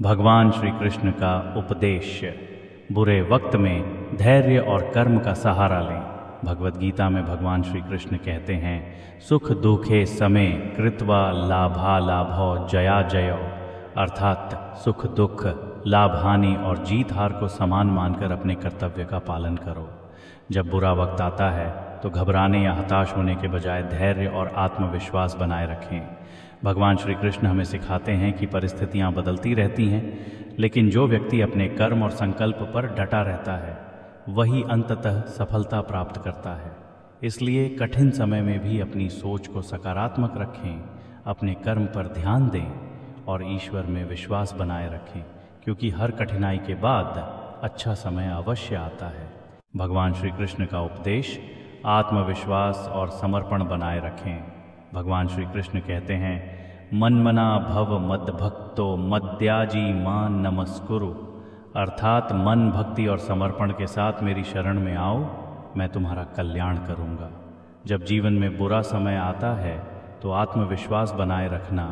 भगवान श्री कृष्ण का उपदेश। बुरे वक्त में धैर्य और कर्म का सहारा लें। भगवद गीता में भगवान श्री कृष्ण कहते हैं, सुख दुखे समे कृत्वा लाभा लाभो जया जयो, अर्थात सुख दुख लाभ हानि और जीत हार को समान मानकर अपने कर्तव्य का पालन करो। जब बुरा वक्त आता है तो घबराने या हताश होने के बजाय धैर्य और आत्मविश्वास बनाए रखें। भगवान श्री कृष्ण हमें सिखाते हैं कि परिस्थितियां बदलती रहती हैं, लेकिन जो व्यक्ति अपने कर्म और संकल्प पर डटा रहता है वही अंततः सफलता प्राप्त करता है। इसलिए कठिन समय में भी अपनी सोच को सकारात्मक रखें, अपने कर्म पर ध्यान दें और ईश्वर में विश्वास बनाए रखें, क्योंकि हर कठिनाई के बाद अच्छा समय अवश्य आता है। भगवान श्री कृष्ण का उपदेश आत्मविश्वास और समर्पण बनाए रखें। भगवान श्री कृष्ण कहते हैं, मनमना भव मद भक्तो मद्याजी मान नमस्कुरु, अर्थात मन भक्ति और समर्पण के साथ मेरी शरण में आओ, मैं तुम्हारा कल्याण करूँगा। जब जीवन में बुरा समय आता है तो आत्मविश्वास बनाए रखना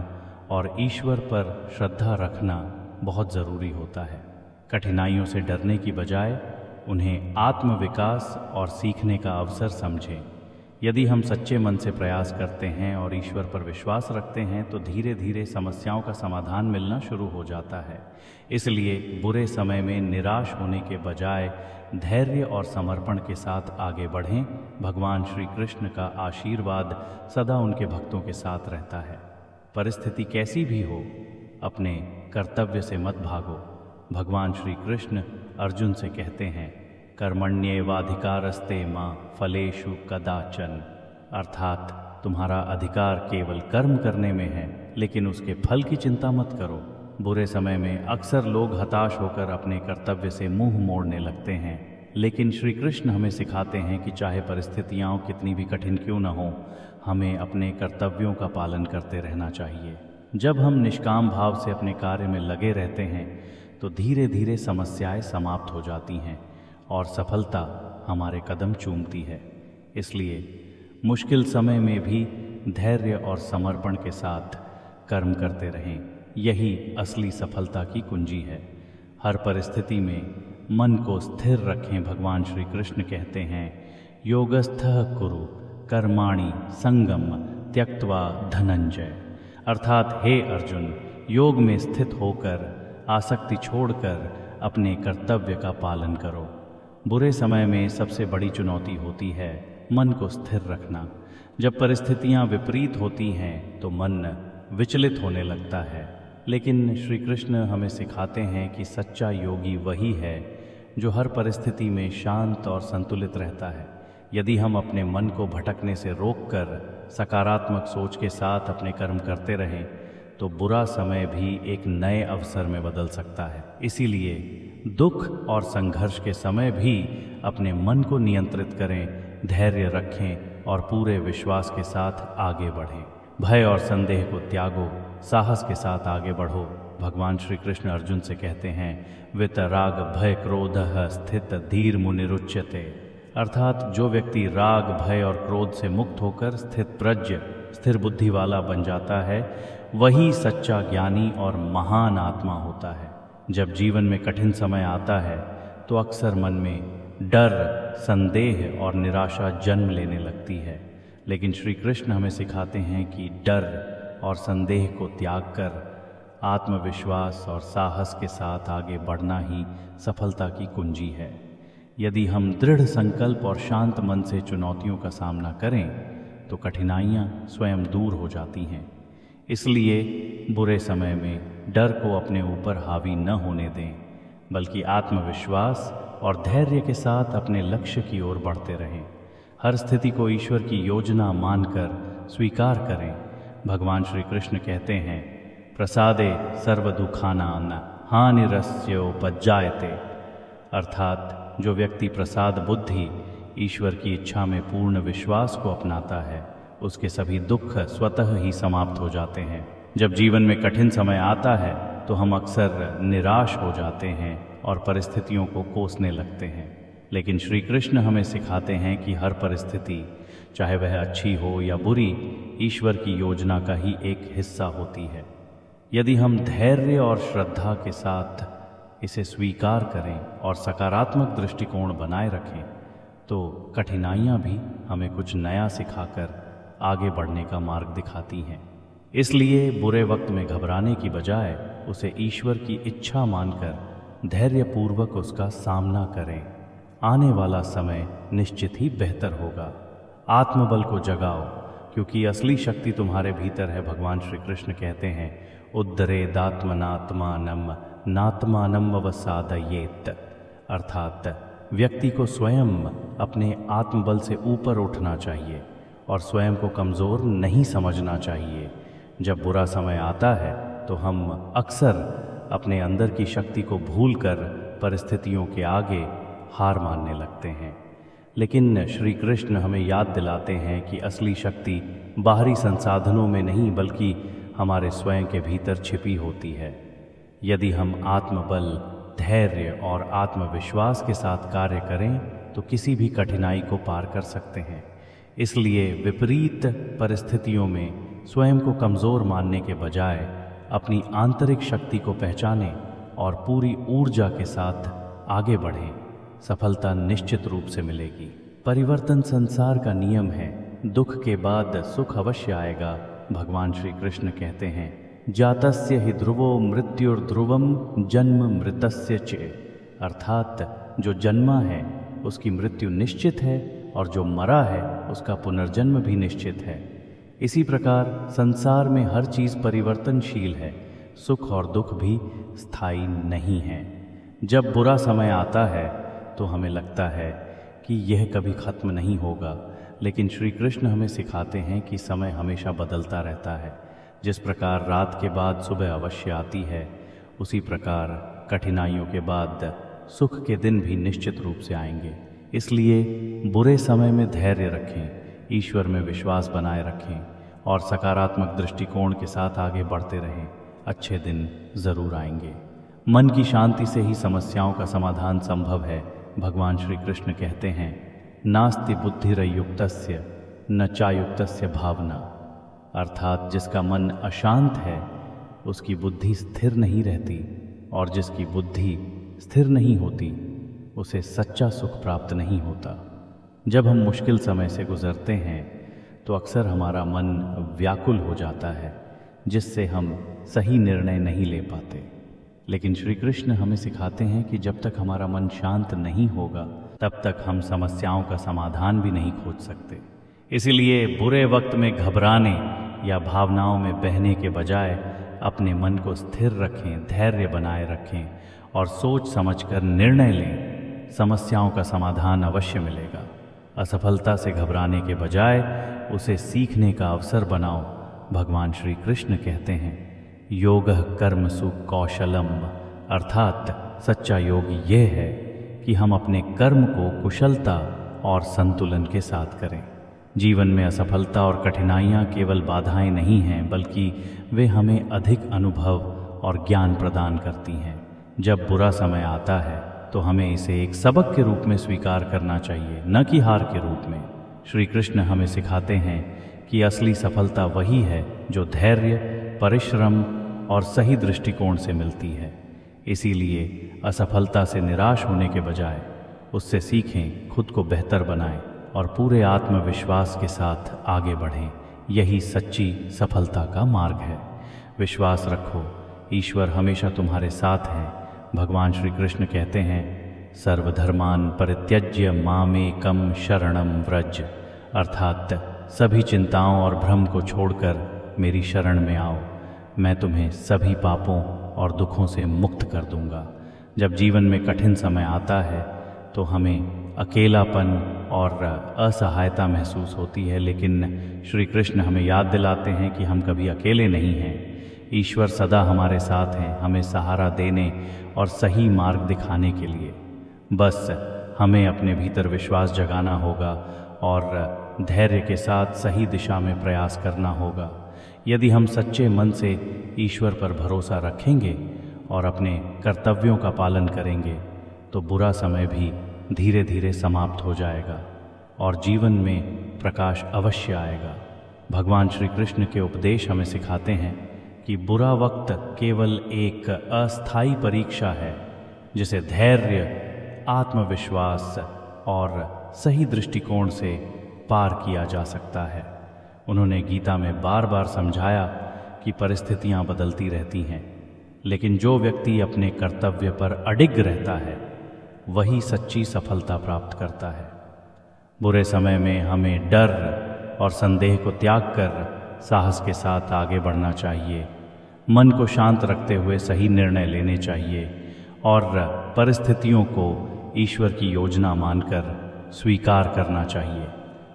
और ईश्वर पर श्रद्धा रखना बहुत ज़रूरी होता है। कठिनाइयों से डरने की बजाय उन्हें आत्मविकास और सीखने का अवसर समझें। यदि हम सच्चे मन से प्रयास करते हैं और ईश्वर पर विश्वास रखते हैं तो धीरे धीरे समस्याओं का समाधान मिलना शुरू हो जाता है। इसलिए बुरे समय में निराश होने के बजाय धैर्य और समर्पण के साथ आगे बढ़ें। भगवान श्री कृष्ण का आशीर्वाद सदा उनके भक्तों के साथ रहता है। परिस्थिति कैसी भी हो, अपने कर्तव्य से मत भागो। भगवान श्री कृष्ण अर्जुन से कहते हैं, कर्मण्येवाधिकारस्ते मां फलेषु कदाचन, अर्थात तुम्हारा अधिकार केवल कर्म करने में है, लेकिन उसके फल की चिंता मत करो। बुरे समय में अक्सर लोग हताश होकर अपने कर्तव्य से मुंह मोड़ने लगते हैं, लेकिन श्री कृष्ण हमें सिखाते हैं कि चाहे परिस्थितियां कितनी भी कठिन क्यों न हो, हमें अपने कर्तव्यों का पालन करते रहना चाहिए। जब हम निष्काम भाव से अपने कार्य में लगे रहते हैं तो धीरे धीरे समस्याएं समाप्त हो जाती हैं और सफलता हमारे कदम चूमती है। इसलिए मुश्किल समय में भी धैर्य और समर्पण के साथ कर्म करते रहें। यही असली सफलता की कुंजी है। हर परिस्थिति में मन को स्थिर रखें। भगवान श्री कृष्ण कहते हैं, योगस्थः कुरु कर्माणि संगम त्यक्त्वा धनंजय, अर्थात हे अर्जुन, योग में स्थित होकर आसक्ति छोड़कर अपने कर्तव्य का पालन करो। बुरे समय में सबसे बड़ी चुनौती होती है मन को स्थिर रखना। जब परिस्थितियां विपरीत होती हैं तो मन विचलित होने लगता है, लेकिन श्री कृष्ण हमें सिखाते हैं कि सच्चा योगी वही है जो हर परिस्थिति में शांत और संतुलित रहता है। यदि हम अपने मन को भटकने से रोककर सकारात्मक सोच के साथ अपने कर्म करते रहें तो बुरा समय भी एक नए अवसर में बदल सकता है। इसीलिए दुख और संघर्ष के समय भी अपने मन को नियंत्रित करें, धैर्य रखें और पूरे विश्वास के साथ आगे बढ़ें। भय और संदेह को त्यागो, साहस के साथ आगे बढ़ो। भगवान श्री कृष्ण अर्जुन से कहते हैं, वितराग भय क्रोधः स्थित धीर मुनिरुच्यते, अर्थात जो व्यक्ति राग भय और क्रोध से मुक्त होकर स्थित प्रज्ञ स्थिर बुद्धि वाला बन जाता है वही सच्चा ज्ञानी और महान आत्मा होता है। जब जीवन में कठिन समय आता है तो अक्सर मन में डर, संदेह और निराशा जन्म लेने लगती है, लेकिन श्री कृष्ण हमें सिखाते हैं कि डर और संदेह को त्याग कर आत्मविश्वास और साहस के साथ आगे बढ़ना ही सफलता की कुंजी है। यदि हम दृढ़ संकल्प और शांत मन से चुनौतियों का सामना करें तो कठिनाइयाँ स्वयं दूर हो जाती हैं। इसलिए बुरे समय में डर को अपने ऊपर हावी न होने दें, बल्कि आत्मविश्वास और धैर्य के साथ अपने लक्ष्य की ओर बढ़ते रहें। हर स्थिति को ईश्वर की योजना मानकर स्वीकार करें। भगवान श्री कृष्ण कहते हैं, प्रसादे सर्व दुखानां हानिरस्योपजायते, अर्थात जो व्यक्ति प्रसाद बुद्धि ईश्वर की इच्छा में पूर्ण विश्वास को अपनाता है उसके सभी दुख स्वतः ही समाप्त हो जाते हैं। जब जीवन में कठिन समय आता है तो हम अक्सर निराश हो जाते हैं और परिस्थितियों को कोसने लगते हैं, लेकिन श्री कृष्ण हमें सिखाते हैं कि हर परिस्थिति, चाहे वह अच्छी हो या बुरी, ईश्वर की योजना का ही एक हिस्सा होती है। यदि हम धैर्य और श्रद्धा के साथ इसे स्वीकार करें और सकारात्मक दृष्टिकोण बनाए रखें तो कठिनाइयाँ भी हमें कुछ नया सिखाकर आगे बढ़ने का मार्ग दिखाती हैं। इसलिए बुरे वक्त में घबराने की बजाय उसे ईश्वर की इच्छा मानकर धैर्यपूर्वक उसका सामना करें। आने वाला समय निश्चित ही बेहतर होगा। आत्मबल को जगाओ, क्योंकि असली शक्ति तुम्हारे भीतर है। भगवान श्री कृष्ण कहते हैं, उद्धरेदात्मनात्मानम नात्मानम अवसादयेत, अर्थात व्यक्ति को स्वयं अपने आत्मबल से ऊपर उठना चाहिए और स्वयं को कमज़ोर नहीं समझना चाहिए। जब बुरा समय आता है तो हम अक्सर अपने अंदर की शक्ति को भूलकर परिस्थितियों के आगे हार मानने लगते हैं। लेकिन श्री कृष्ण हमें याद दिलाते हैं कि असली शक्ति बाहरी संसाधनों में नहीं बल्कि हमारे स्वयं के भीतर छिपी होती है। यदि हम आत्मबल, धैर्य और आत्मविश्वास के साथ कार्य करें तो किसी भी कठिनाई को पार कर सकते हैं। इसलिए विपरीत परिस्थितियों में स्वयं को कमज़ोर मानने के बजाय अपनी आंतरिक शक्ति को पहचानें और पूरी ऊर्जा के साथ आगे बढ़ें। सफलता निश्चित रूप से मिलेगी। परिवर्तन संसार का नियम है। दुख के बाद सुख अवश्य आएगा। भगवान श्री कृष्ण कहते हैं, जातस्य हि ध्रुवो मृत्युर्ध्रुवम जन्म मृतस्य च, अर्थात जो जन्मा है उसकी मृत्यु निश्चित है और जो मरा है उसका पुनर्जन्म भी निश्चित है। इसी प्रकार संसार में हर चीज़ परिवर्तनशील है। सुख और दुख भी स्थायी नहीं है। जब बुरा समय आता है तो हमें लगता है कि यह कभी ख़त्म नहीं होगा, लेकिन श्री कृष्ण हमें सिखाते हैं कि समय हमेशा बदलता रहता है। जिस प्रकार रात के बाद सुबह अवश्य आती है, उसी प्रकार कठिनाइयों के बाद सुख के दिन भी निश्चित रूप से आएंगे। इसलिए बुरे समय में धैर्य रखें, ईश्वर में विश्वास बनाए रखें और सकारात्मक दृष्टिकोण के साथ आगे बढ़ते रहें। अच्छे दिन ज़रूर आएंगे। मन की शांति से ही समस्याओं का समाधान संभव है। भगवान श्री कृष्ण कहते हैं, नास्ति बुद्धिरयुक्तस्य न चायुक्तस्य भावना, अर्थात जिसका मन अशांत है उसकी बुद्धि स्थिर नहीं रहती और जिसकी बुद्धि स्थिर नहीं होती उसे सच्चा सुख प्राप्त नहीं होता। जब हम मुश्किल समय से गुजरते हैं तो अक्सर हमारा मन व्याकुल हो जाता है, जिससे हम सही निर्णय नहीं ले पाते। लेकिन श्री कृष्ण हमें सिखाते हैं कि जब तक हमारा मन शांत नहीं होगा तब तक हम समस्याओं का समाधान भी नहीं खोज सकते। इसलिए बुरे वक्त में घबराने या भावनाओं में बहने के बजाय अपने मन को स्थिर रखें, धैर्य बनाए रखें और सोच समझकर निर्णय लें। समस्याओं का समाधान अवश्य मिलेगा। असफलता से घबराने के बजाय उसे सीखने का अवसर बनाओ। भगवान श्री कृष्ण कहते हैं, योगः कर्मसु कौशलम, अर्थात सच्चा योग ये है कि हम अपने कर्म को कुशलता और संतुलन के साथ करें। जीवन में असफलता और कठिनाइयाँ केवल बाधाएं नहीं हैं, बल्कि वे हमें अधिक अनुभव और ज्ञान प्रदान करती हैं। जब बुरा समय आता है तो हमें इसे एक सबक के रूप में स्वीकार करना चाहिए, न कि हार के रूप में। श्री कृष्ण हमें सिखाते हैं कि असली सफलता वही है जो धैर्य, परिश्रम और सही दृष्टिकोण से मिलती है। इसीलिए असफलता से निराश होने के बजाय उससे सीखें, खुद को बेहतर बनाएं और पूरे आत्मविश्वास के साथ आगे बढ़ें। यही सच्ची सफलता का मार्ग है। विश्वास रखो, ईश्वर हमेशा तुम्हारे साथ हैं। भगवान श्री कृष्ण कहते हैं, सर्वधर्मान परित्यज्य मामेकम शरणम व्रज, अर्थात सभी चिंताओं और भ्रम को छोड़कर मेरी शरण में आओ, मैं तुम्हें सभी पापों और दुखों से मुक्त कर दूंगा। जब जीवन में कठिन समय आता है तो हमें अकेलापन और असहायता महसूस होती है, लेकिन श्री कृष्ण हमें याद दिलाते हैं कि हम कभी अकेले नहीं हैं। ईश्वर सदा हमारे साथ हैं, हमें सहारा देने और सही मार्ग दिखाने के लिए। बस हमें अपने भीतर विश्वास जगाना होगा और धैर्य के साथ सही दिशा में प्रयास करना होगा। यदि हम सच्चे मन से ईश्वर पर भरोसा रखेंगे और अपने कर्तव्यों का पालन करेंगे तो बुरा समय भी धीरे धीरे समाप्त हो जाएगा और जीवन में प्रकाश अवश्य आएगा। भगवान श्री कृष्ण के उपदेश हमें सिखाते हैं कि बुरा वक्त केवल एक अस्थायी परीक्षा है जिसे धैर्य, आत्मविश्वास और सही दृष्टिकोण से पार किया जा सकता है। उन्होंने गीता में बार बार समझाया कि परिस्थितियां बदलती रहती हैं, लेकिन जो व्यक्ति अपने कर्तव्य पर अडिग रहता है वही सच्ची सफलता प्राप्त करता है। बुरे समय में हमें डर और संदेह को त्याग कर साहस के साथ आगे बढ़ना चाहिए। मन को शांत रखते हुए सही निर्णय लेने चाहिए और परिस्थितियों को ईश्वर की योजना मानकर स्वीकार करना चाहिए।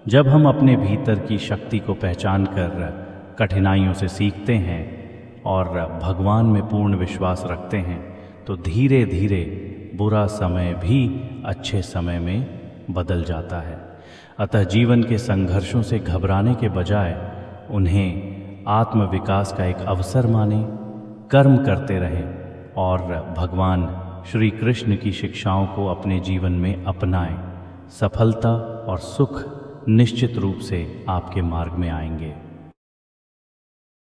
जब हम अपने भीतर की शक्ति को पहचान कर कठिनाइयों से सीखते हैं और भगवान में पूर्ण विश्वास रखते हैं तो धीरे धीरे बुरा समय भी अच्छे समय में बदल जाता है। अतः जीवन के संघर्षों से घबराने के बजाय उन्हें आत्मविकास का एक अवसर माने, कर्म करते रहें और भगवान श्री कृष्ण की शिक्षाओं को अपने जीवन में अपनाएं। सफलता और सुख निश्चित रूप से आपके मार्ग में आएंगे।